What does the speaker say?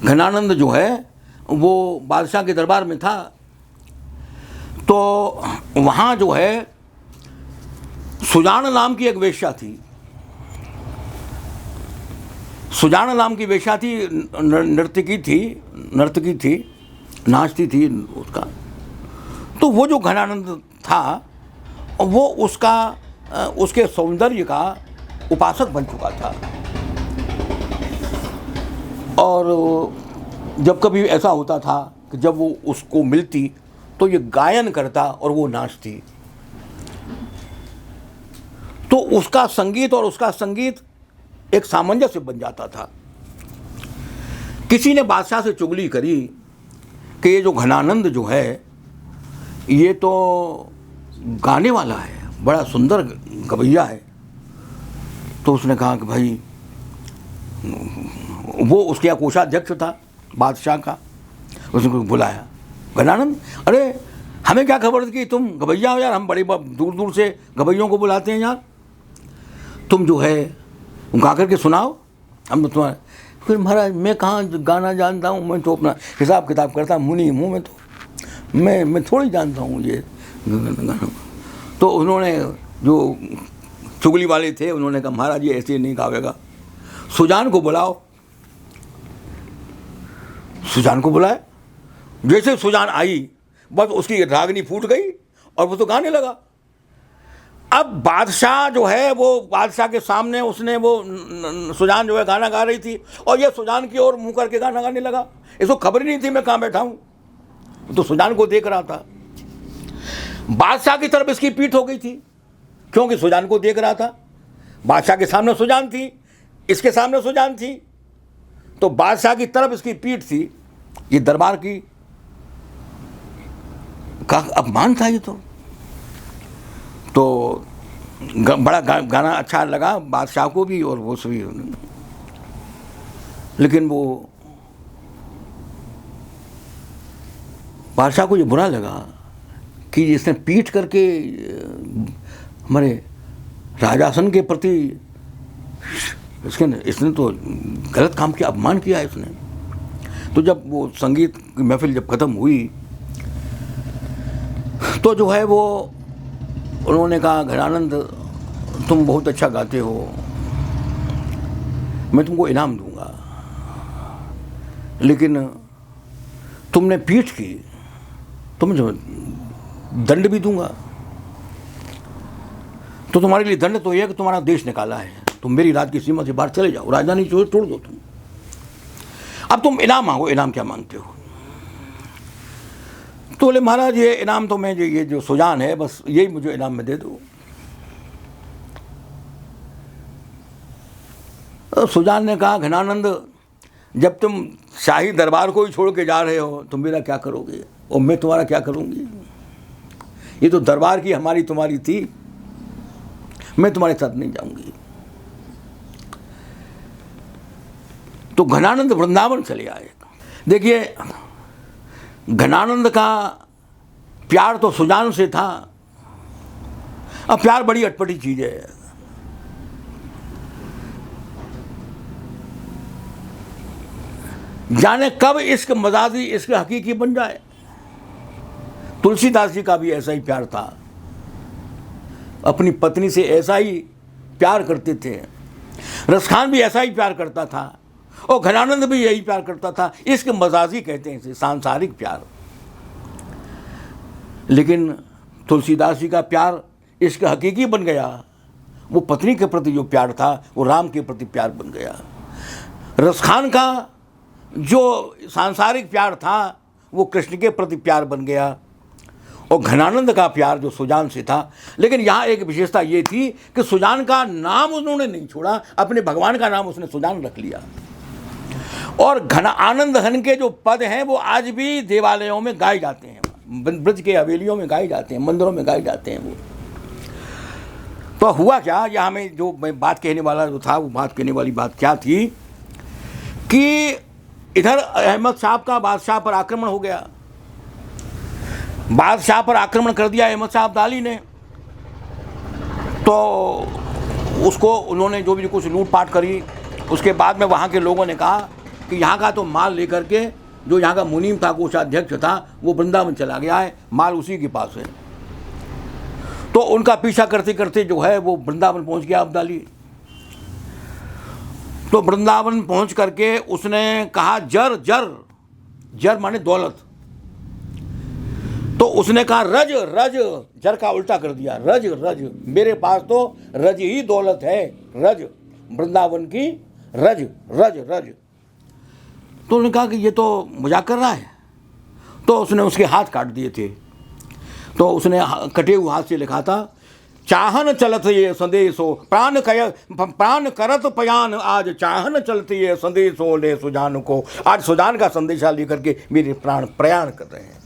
घनानंद जो है वो बादशाह के दरबार में था, तो वहाँ जो है सुजान नाम की एक वेश्या थी। सुजान नाम की वेश्या थी, नर्तकी थी, नाचती थी उसका। तो वो जो घनानंद था वो उसके सौंदर्य का उपासक बन चुका था। और जब कभी ऐसा होता था कि जब वो उसको मिलती तो ये गायन करता और वो नाचती, तो उसका संगीत और उसका संगीत एक सामंजस्य बन जाता था। किसी ने बादशाह से चुगली करी कि ये जो घनानंद जो है ये तो गाने वाला है, बड़ा सुंदर गवैया है। तो उसने कहा कि भाई, वो उसके यहाँ कोषाध्यक्ष था बादशाह का, उसने बुलाया, घनानंद, अरे हमें क्या खबर थी कि तुम गवैया हो यार, हम बड़े दूर दूर से गवैयों को बुलाते हैं यार, तुम जो है गा करके सुनाओ, हम तो तुम्हारे। फिर महाराज मैं कहाँ गाना जानता हूँ, मैं तो अपना हिसाब किताब करता मुनि हूँ, मैं तो मैं थोड़ी जानता हूँ ये गाना। तो उन्होंने जो चुगली वाले थे उन्होंने कहा महाराज ये ऐसे नहीं गावेगा, सुजान को बुलाओ। सुजान को बुलाए, जैसे सुजान आई बस उसकी रागनी फूट गई और वो तो गाने लगा। अब बादशाह जो है वो बादशाह के सामने उसने वो सुजान जो है गाना गा रही थी और ये सुजान की ओर मुंह करके गाना गाने लगा। इसको खबर ही नहीं थी मैं कहाँ बैठा हूँ, तो सुजान को देख रहा था। बादशाह की तरफ इसकी पीठ हो गई थी क्योंकि सुजान को देख रहा था। बादशाह के सामने सुजान थी, इसके सामने सुजान थी, तो बादशाह की तरफ इसकी पीठ थी। ये दरबार की का अपमान था ये तो बड़ा गाना अच्छा लगा बादशाह को भी और वो सभी। लेकिन वो बादशाह को ये बुरा लगा कि इसने पीठ करके हमारे राजासन के प्रति इसने तो गलत काम किया, अपमान किया है इसने। तो जब वो संगीत की महफिल जब ख़त्म हुई तो जो है वो उन्होंने कहा घनानंद तुम बहुत अच्छा गाते हो, मैं तुमको इनाम दूंगा, लेकिन तुमने पीठ की तो मैं दंड भी दूंगा। तो तुम्हारे लिए दंड तो यह है कि तुम्हारा देश निकाला है, तुम मेरी राज की सीमा से बाहर चले जाओ, राजधानी तोड़ दो तुम। अब तुम इनाम मांगो, इनाम क्या मांगते हो? तो बोले महाराज ये इनाम तो मैं ये जो सुजान है बस यही मुझे इनाम में दे दो। सुजान ने कहा घनानंद जब तुम शाही दरबार को ही छोड़ के जा रहे हो तुम मेरा क्या करोगे और मैं तुम्हारा क्या करूंगी? ये तो दरबार की हमारी तुम्हारी थी, मैं तुम्हारे साथ नहीं जाऊंगी। तो घनानंद वृंदावन चले आए। देखिए घनानंद का प्यार तो सुजान से था। अब प्यार बड़ी अटपटी चीज है। जाने कब इश्क मजाजी इश्क हकीकी बन जाए। तुलसीदास जी का भी ऐसा ही प्यार था, अपनी पत्नी से ऐसा ही प्यार करते थे। रसखान भी ऐसा ही प्यार करता था और घनानंद भी यही प्यार करता था। इश्क मजाजी कहते हैं इसे, सांसारिक प्यार। लेकिन तुलसीदास जी का प्यार इश्क हकीकी बन गया। वो पत्नी के प्रति जो प्यार था वो राम के प्रति प्यार बन गया। रसखान का जो सांसारिक प्यार था वो कृष्ण के प्रति प्यार बन गया और घनानंद का प्यार जो सुजान से था। लेकिन यहाँ एक विशेषता ये थी कि सुजान का नाम उन्होंने नहीं छोड़ा, अपने भगवान का नाम उसने सुजान रख लिया। और घना आनंद घन के जो पद हैं वो आज भी देवालयों में गाए जाते हैं, ब्रज के हवेलियों में गाए जाते हैं, मंदिरों में गाए जाते हैं वो। तो हुआ क्या, यहाँ में जो मैं बात कहने वाला जो था वो बात कहने वाली बात क्या थी कि इधर अहमद साहब का बादशाह पर आक्रमण हो गया। बादशाह पर आक्रमण कर दिया अहमद साहब अब्दाली ने। तो उसको उन्होंने जो भी कुछ लूटपाट करी, उसके बाद में वहाँ के लोगों ने कहा कि यहाँ का तो माल लेकर के जो यहाँ का मुनीम था, कोषाध्यक्ष था, वो वृंदावन चला गया है, माल उसी के पास है। तो उनका पीछा करते करते जो है वो वृंदावन पहुँच गया अब्दाली। तो वृंदावन पहुँच करके उसने कहा जर जर, जर माने दौलत। तो उसने कहा रज रज, जर का उल्टा कर दिया, रज रज, मेरे पास तो रज ही दौलत है, रज, वृंदावन की रज, रज रज। तो उन्होंने कहा कि ये तो मजाक कर रहा है। तो उसने उसके हाथ काट दिए थे। तो उसने कटे हुए हाथ से लिखा था, चाहन चलत ये संदेश हो, प्राण करत पयान, आज चाहन चलत ये संदेश हो ले सुजान को। आज सुजान का संदेशा लेकर के मेरे प्राण प्रयाण कर रहे हैं।